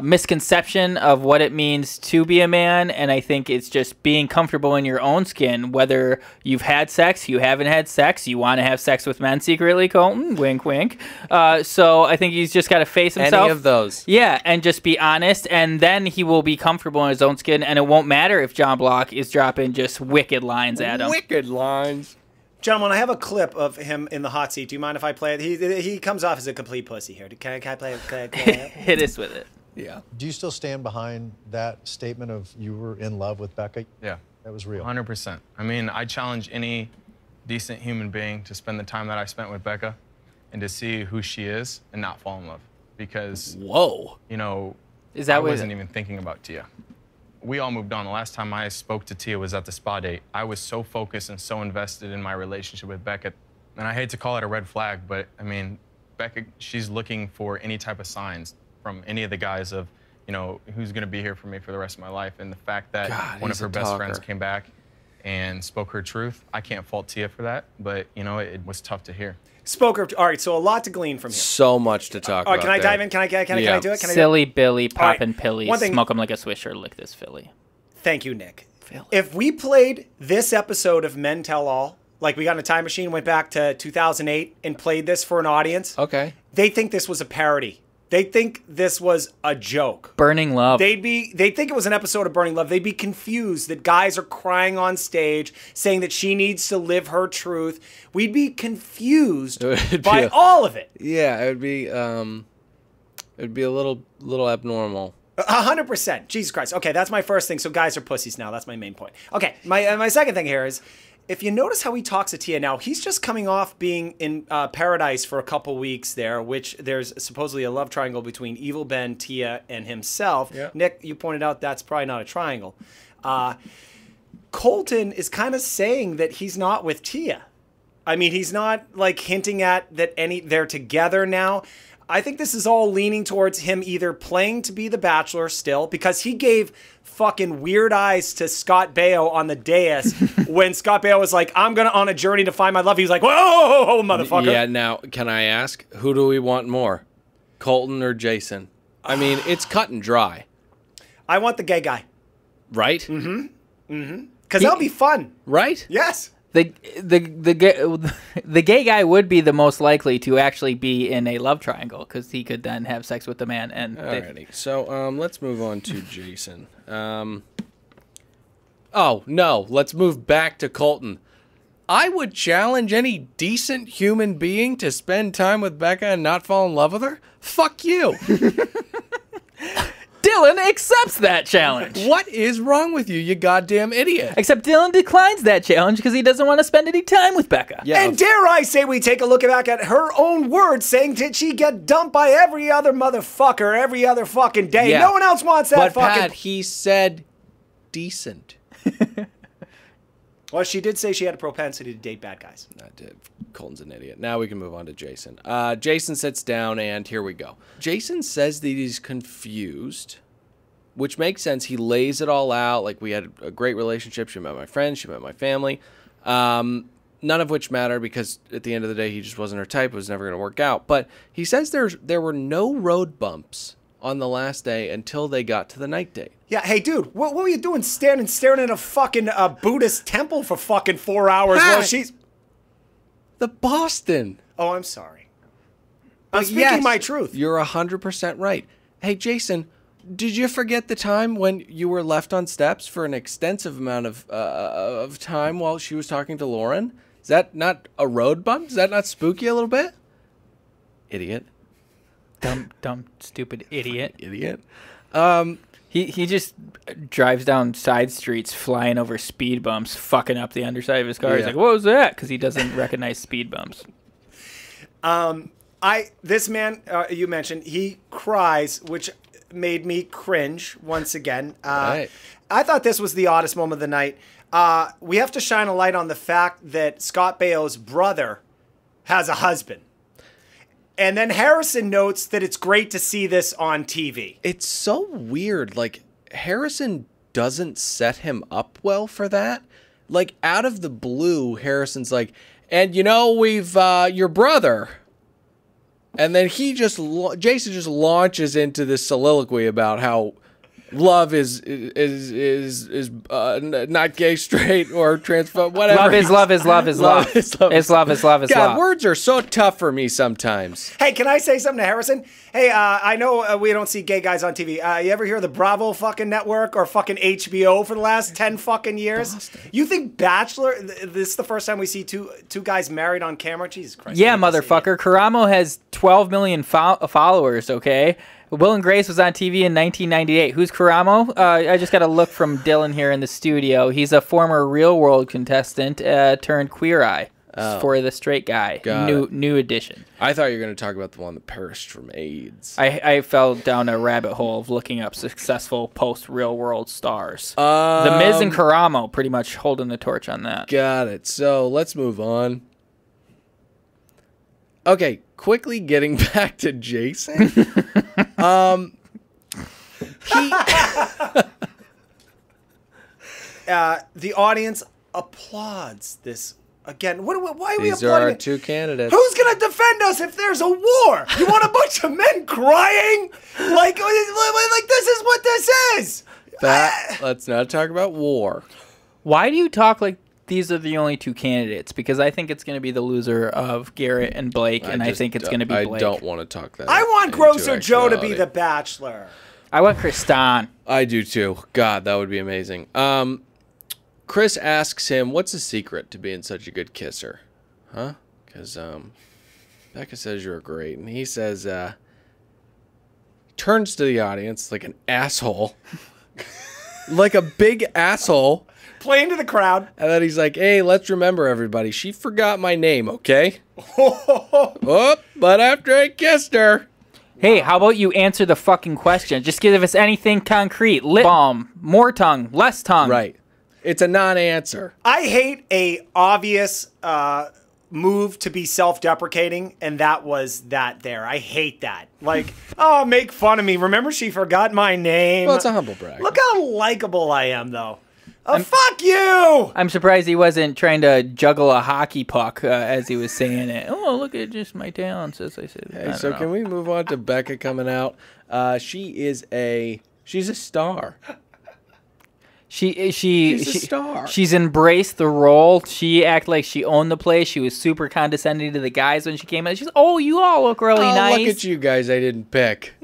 misconception of what it means to be a man, and I think it's just being comfortable in your own skin, whether you've had sex, you haven't had sex, you want to have sex with men secretly, Colton, wink wink. So I think he's just got to face himself. Any of those. Yeah, and just be honest, and then he will be comfortable in his own skin, and it won't matter if John Block is dropping just wicked lines at him. Wicked lines. Gentlemen, I have a clip of him in the hot seat. Do you mind if I play it? He comes off as a complete pussy here. Can I play it? Hit us with it. Yeah. Do you still stand behind that statement of you were in love with Becca? Yeah. That was real. 100%. I mean, I challenge any decent human being to spend the time that I spent with Becca and to see who she is and not fall in love. Because, whoa, you know, is that I wasn't even thinking about Tia. we all moved on. The last time I spoke to Tia was at the spa date. I was so focused and so invested in my relationship with Becca. And I hate to call it a red flag, but I mean, Becca, she's looking for any type of signs from any of the guys of, you know, who's going to be here for me for the rest of my life. And the fact that one of her best friends came back and spoke her truth, I can't fault Tia for that, but, you know, it was tough to hear. Spoke her. All right, so a lot to glean from here. So much to talk about. Can I dive in? Can I do it? Can Silly Billy, poppin' right. pillies, smoke them like a swisher, lick this Philly. Thank you, Nick. Philly. If we played this episode of Men Tell All, like we got in a time machine, went back to 2008 and played this for an audience, okay, they think this was a parody. They think this was a joke. Burning Love. They'd think it was an episode of Burning Love. They'd be confused that guys are crying on stage saying that she needs to live her truth. We'd be confused by all of it. Yeah, it'd be a little abnormal. 100%. Jesus Christ. Okay, that's my first thing. So guys are pussies now. That's my main point. Okay, my second thing here is, if you notice how he talks to Tia now, he's just coming off being in paradise for a couple weeks there, which there's supposedly a love triangle between Evil Ben, Tia, and himself. Yeah. Nick, you pointed out that's probably not a triangle. Colton is kind of saying that he's not with Tia. I mean, he's not like hinting at that they're together now. I think this is all leaning towards him either playing to be the Bachelor still, because he gave fucking weird eyes to Scott Bale on the dais when Scott Bale was like, I'm going on a journey to find my love. He was like, whoa, motherfucker. Yeah, now, can I ask, who do we want more, Colton or Jason? I mean, it's cut and dry. I want the gay guy. Right? Because that'll be fun. Right? Yes. The gay guy would be the most likely to actually be in a love triangle, because he could then have sex with the man. And alrighty, so let's move on to Jason. Oh no, let's move back to Colton. I would challenge any decent human being to spend time with Becca and not fall in love with her. Fuck you. Dylan accepts that challenge. What is wrong with you, you goddamn idiot? Except Dylan declines that challenge because he doesn't want to spend any time with Becca. Yeah, and dare I say we take a look back at her own words saying that she get dumped by every other motherfucker every other fucking day. Yeah. No one else wants that but fucking... Pat, he said decent. Well, she did say she had a propensity to date bad guys. Colton's an idiot. Now we can move on to Jason. Jason sits down, and here we go. Jason says that he's confused, which makes sense. He lays it all out. Like, we had a great relationship. She met my friends. She met my family. None of which matter because at the end of the day, he just wasn't her type. It was never going to work out. But he says there were no road bumps on the last day until they got to the night date. Yeah, hey, dude, what were you doing staring at a fucking Buddhist temple for fucking 4 hours while she's... The Boston. Oh, I'm sorry. I'm speaking my truth. You're 100% right. Hey, Jason, did you forget the time when you were left on steps for an extensive amount of time while she was talking to Lauren? Is that not a road bump? Is that not spooky a little bit? Idiot. Dumb, stupid idiot. Idiot. He just drives down side streets, flying over speed bumps, fucking up the underside of his car. Yeah. He's like, "What was that?" Because he doesn't recognize speed bumps. This man you mentioned, he cries, which made me cringe once again. Right. I thought this was the oddest moment of the night. We have to shine a light on the fact that Scott Bale's brother has a husband. And then Harrison notes that it's great to see this on TV. It's so weird. Like, Harrison doesn't set him up well for that. Like, out of the blue, Harrison's like, and you know, we've, your brother. And then Jason just launches into this soliloquy about how love is not gay, straight, or transphobic, whatever. Love is love is love is love. It's love is love is God, love. words are so tough for me sometimes. Hey, can I say something to Harrison? Hey, I know we don't see gay guys on TV. You ever hear the Bravo fucking network or fucking HBO for the last 10 fucking years? Boston. You think Bachelor, this is the first time we see two guys married on camera? Jesus Christ. Yeah, motherfucker. Karamo has 12 million followers, okay? Will and Grace was on TV in 1998. Who's Karamo? I just got a look from Dylan here in the studio. He's a former Real World contestant turned Queer Eye. for the straight guy. New edition. I thought you were going to talk about the one that perished from AIDS. I fell down a rabbit hole of looking up successful post-real world stars. The Miz and Karamo pretty much holding the torch on that. Got it. So let's move on. Okay, quickly getting back to Jason. The audience applauds this again. Why are we applauding? These are our two candidates. Who's gonna defend us if there's a war? You want a bunch of men crying? Like this is what this is. Let's not talk about war. Why do you talk like these are the only two candidates? Because I think it's going to be the loser of Garrett and Blake, and I think it's going to be Blake. I don't want to talk that. I want Grosser Joe to be the Bachelor. I want Kristan. I do too. God, that would be amazing. Chris asks him, what's the secret to being such a good kisser? Huh? Because Becca says you're great. And he says, turns to the audience like an asshole. Like a big asshole. Playing to the crowd. And then he's like, hey, let's remember everybody. She forgot my name, okay? Oh, but after I kissed her. Hey, how about you answer the fucking question? Just give us anything concrete. Lip balm, more tongue, less tongue. Right. It's a non-answer. I hate a obvious move to be self-deprecating, and that was that there. I hate that. Like, oh, make fun of me. Remember she forgot my name? Well, it's a humble brag. Look how likable I am, though. Fuck you! I'm surprised he wasn't trying to juggle a hockey puck as he was saying it. Oh, look at just my talents, as I said. Hey, so can we move on to Becca coming out? She's a star. She's a star. She's embraced the role. She acted like she owned the place. She was super condescending to the guys when she came out. She's, oh, you all look really nice. Look at you guys I didn't pick.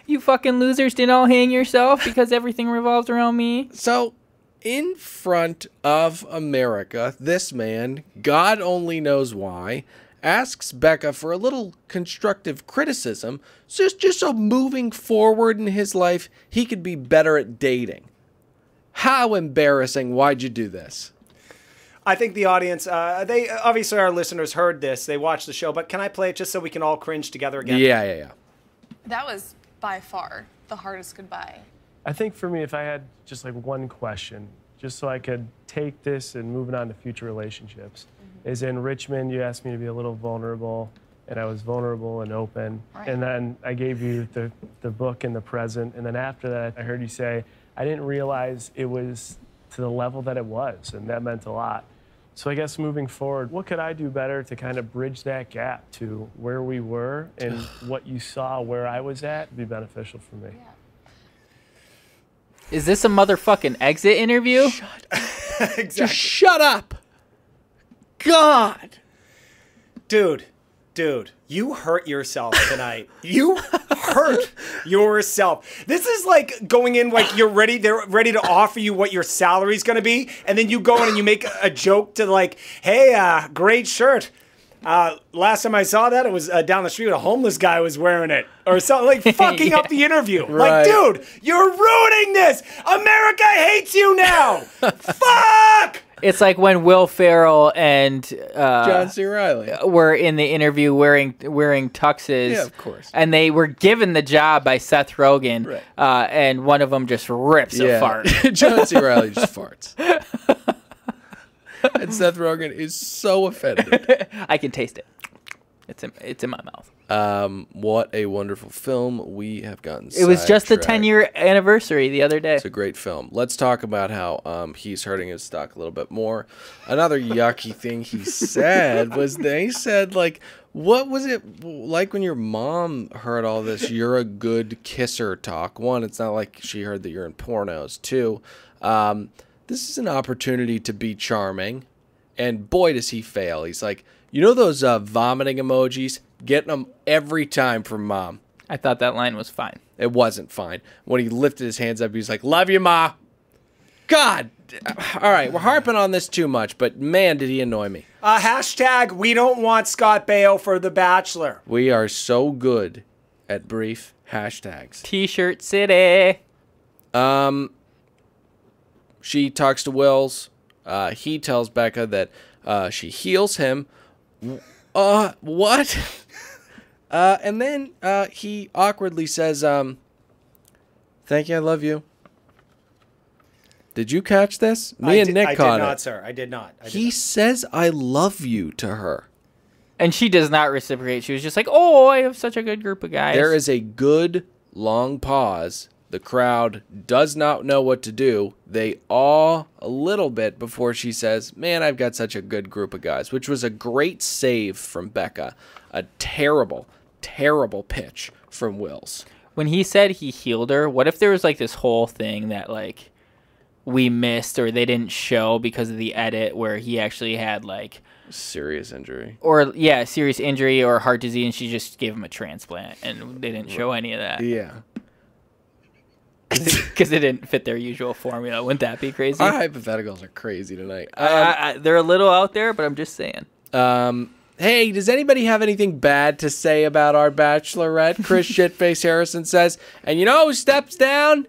You fucking losers didn't all hang yourself because everything revolves around me. So, in front of America, this man, God only knows why, asks Becca for a little constructive criticism, just so moving forward in his life, he could be better at dating. How embarrassing. Why'd you do this? I think the audience, they obviously our listeners heard this. They watched the show, but can I play it just so we can all cringe together again? Yeah. That was by far the hardest goodbye. I think for me, if I had just like one question, just so I could take this and move it on to future relationships, is in Richmond, you asked me to be a little vulnerable, and I was vulnerable and open. Right. And then I gave you the book and the present. And then after that, I heard you say, I didn't realize it was to the level that it was, and that meant a lot. So I guess moving forward, what could I do better to kind of bridge that gap to where we were and what you saw where I was at be beneficial for me? Yeah. Is this a motherfucking exit interview? Shut up. Exactly. Just shut up. God. Dude, you hurt yourself tonight. You hurt yourself. This is like going in like they're ready to offer you what your salary's going to be, and then you go in and you make a joke to like, hey, great shirt. Last time I saw that, it was down the street. A homeless guy was wearing it, or something, like fucking up the interview. Right. Like, dude, you're ruining this. America hates you now. Fuck. It's like when Will Ferrell and John C. Reilly were in the interview wearing tuxes. Yeah, of course. And they were given the job by Seth Rogen, right. And one of them just rips a fart. John C. Reilly just farts. And Seth Rogen is so offended. I can taste it. It's in my mouth. What a wonderful film. We have gotten It was just the 10-year anniversary the other day. It's a great film. Let's talk about how he's hurting his stock a little bit more. Another yucky thing he said was they said, like, what was it like when your mom heard all this you're a good kisser talk? One, it's not like she heard that you're in pornos. Two, this is an opportunity to be charming. And boy, does he fail. He's like, you know those vomiting emojis? Getting them every time from Mom. I thought that line was fine. It wasn't fine. When he lifted his hands up, he was like, love you, Ma. God. All right, we're harping on this too much, but man, did he annoy me. Hashtag, we don't want Scott Bale for The Bachelor. We are so good at brief hashtags. T-shirt city. She talks to Wills. He tells Becca that She heals him. What? And then he awkwardly says, "Thank you, I love you." Did you catch this? Me and Nick caught it. I did not, sir. I did not. He says, "I love you" to her. And she does not reciprocate. She was just like, "Oh, I have such a good group of guys." There is a good long pause. The crowd does not know what to do. They awe a little bit before she says, "Man, I've got such a good group of guys," which was a great save from Becca. A terrible, terrible pitch from Wills. When he said he healed her, what if there was like this whole thing that like we missed or they didn't show because of the edit where he actually had like serious injury serious injury or heart disease, and she just gave him a transplant and they didn't show any of that? Yeah. Because it didn't fit their usual formula. Wouldn't that be crazy? Our hypotheticals are crazy tonight. They're a little out there, but I'm just saying. Hey, does anybody have anything bad to say about our Bachelorette? Chris Shitface Harrison says. And you know who steps down?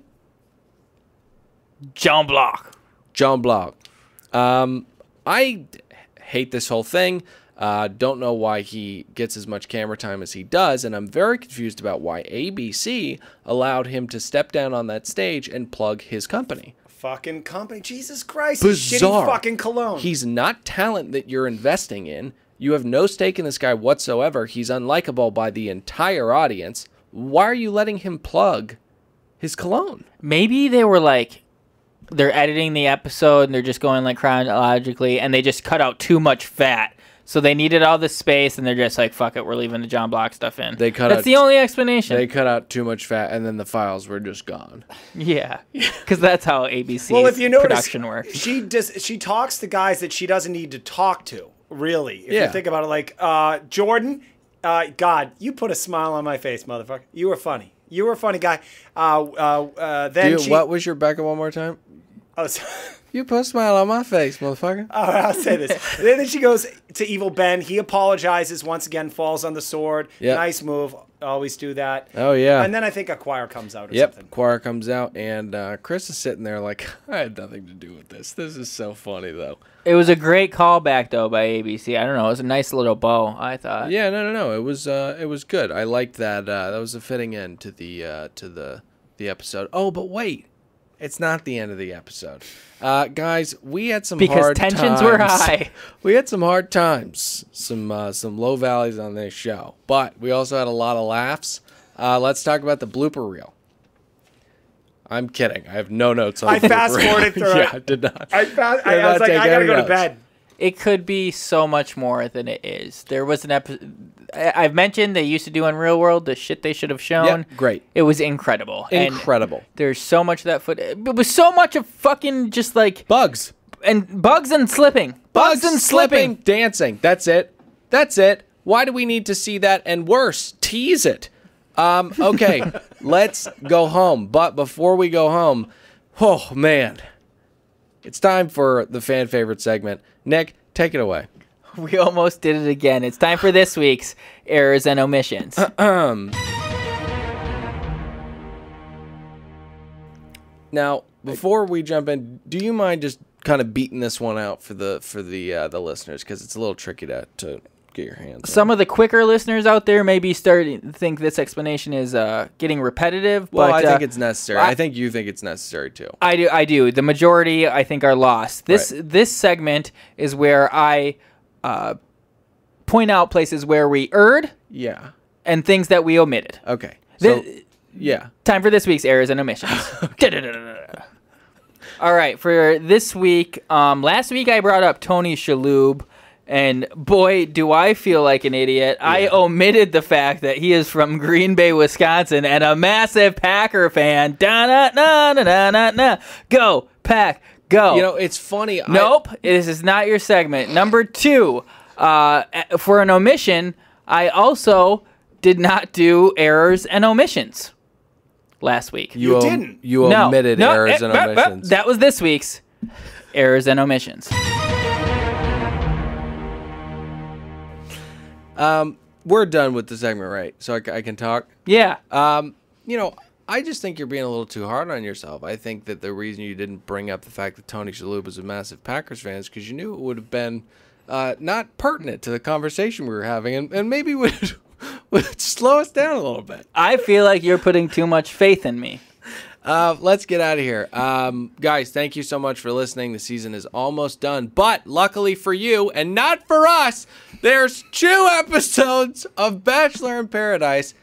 John Block. John Block. I hate this whole thing. Don't know why he gets as much camera time as he does, and I'm very confused about why ABC allowed him to step down on that stage and plug his company. Fucking company. Jesus Christ. Bizarre. Shitty fucking cologne. He's not talent that you're investing in. You have no stake in this guy whatsoever. He's unlikable by the entire audience. Why are you letting him plug his cologne? Maybe they were like, they're editing the episode and they're just going like chronologically, and they just cut out too much fat. So they needed all this space, and they're just like, fuck it, we're leaving the John Block stuff in. That's the only explanation. They cut out too much fat, and then the files were just gone. Yeah, because that's how ABC's production works. She talks to guys that she doesn't need to talk to, really. If Yeah. you think about it, like, Jordan, God, you put a smile on my face, motherfucker. You were funny. You were a funny guy. What was your Becca one more time? Oh, you put a smile on my face, motherfucker. All right, I'll say this. Then she goes to Evil Ben. He apologizes once again, falls on the sword. Yep. Nice move. Always do that. Oh, yeah. And then I think a choir comes out or something. Choir comes out, and Chris is sitting there like, I had nothing to do with this. This is so funny, though. It was a great callback, though, by ABC. I don't know. It was a nice little bow, I thought. Yeah, no. It was good. I liked that. That was a fitting end to the episode. Oh, but wait. It's not the end of the episode. Guys, we had some hard times. Because tensions were high. We had some hard times, some low valleys on this show. But we also had a lot of laughs. Let's talk about the blooper reel. I'm kidding. I have no notes on the blooper reel. I fast-forwarded through it. Yeah, I did not. I was like, I gotta go to bed. It could be so much more than it is. There was an episode I've mentioned they used to do on Real World, the shit they should have shown. Yep, great. It was incredible. Incredible. And there's so much of that footage. It was so much of fucking just like bugs and slipping. Bugs and slipping. Dancing. That's it. Why do we need to see that? And worse, tease it. Okay, let's go home. But before we go home, oh man, it's time for the fan favorite segment. Nick, take it away. We almost did it again. It's time for this week's errors and omissions. Now, before we jump in, do you mind just kind of beating this one out for the listeners, because it's a little tricky to get your hands on. Some of the quicker listeners out there maybe starting to think this explanation is getting repetitive. Well, but, I think it's necessary. I think you think it's necessary too. I do. The majority, I think, are lost. This segment is where I point out places where we erred. Yeah. And things that we omitted. Okay. So, yeah. Time for this week's errors and omissions. All right. For this week, last week I brought up Tony Shalhoub. And boy, do I feel like an idiot. Yeah. I omitted the fact that he is from Green Bay, Wisconsin, and a massive Packer fan. Da-na-na-na-na-na. Go, Pack, go. You know, it's funny. Nope, this is not your segment. Number 2, for an omission, I also did not do errors and omissions last week. You didn't. You omitted errors and omissions. That was this week's errors and omissions. We're done with the segment, right? So I can talk? Yeah. You know, I just think you're being a little too hard on yourself. I think that the reason you didn't bring up the fact that Tony Shalhoub was a massive Packers fan is because you knew it would have been not pertinent to the conversation we were having, and maybe would slow us down a little bit. I feel like you're putting too much faith in me. Let's get out of here. Guys, thank you so much for listening. The season is almost done, but luckily for you and not for us, there's 2 episodes of Bachelor in Paradise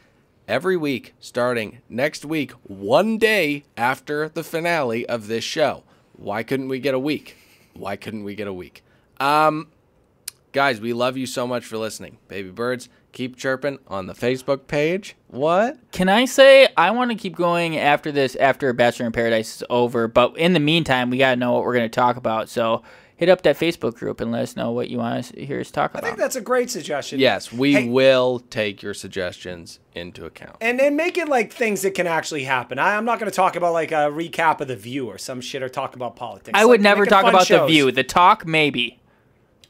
every week starting next week, 1 day after the finale of this show. Why couldn't we get a week? Why couldn't we get a week? Guys, we love you so much for listening. Baby birds, keep chirping on the Facebook page. What? Can I say I want to keep going after this, after Bachelor in Paradise is over, but in the meantime, we got to know what we're going to talk about. So hit up that Facebook group and let us know what you want to hear us talk about. I think that's a great suggestion. Yes, we will take your suggestions into account. And then make it like things that can actually happen. I'm not going to talk about like a recap of The View or some shit or talk about politics. I would like, never talk about shows. The View. The Talk, maybe.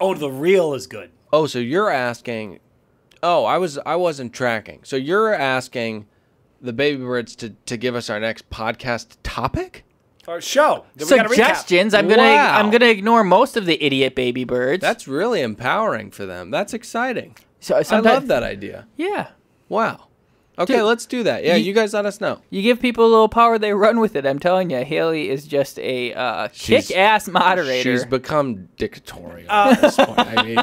Oh, The Real is good. Oh, so you're asking... Oh, I wasn't tracking. So you're asking the Baby Birds to give us our next podcast topic? Or show. Suggestions. I'm gonna ignore most of the idiot Baby Birds. That's really empowering for them. That's exciting. So I love that idea. Yeah. Wow. Okay, Dude, let's do that. Yeah, you guys let us know. You give people a little power, they run with it. I'm telling you, Haley is just a kick-ass moderator. She's become dictatorial at this point. I mean,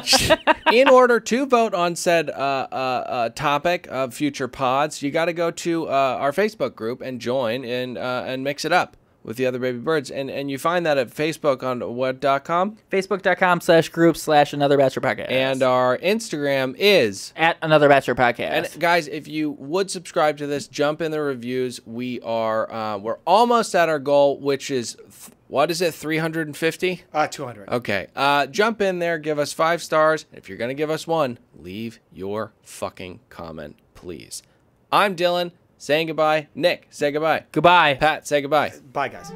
in order to vote on said topic of future pods, you got to go to our Facebook group and join and mix it up with the other Baby Birds. And you find that at Facebook on what.com? Facebook.com/group/Another Bachelor Podcast. And our Instagram is at Another Bachelor Podcast. And guys, if you would subscribe to this, jump in the reviews. We're almost at our goal, which is, what is it, 350? 200. Okay. Jump in there, give us 5 stars. If you're going to give us 1, leave your fucking comment, please. I'm Dylan. Saying goodbye. Nick, say goodbye. Goodbye. Pat, say goodbye. Bye, guys.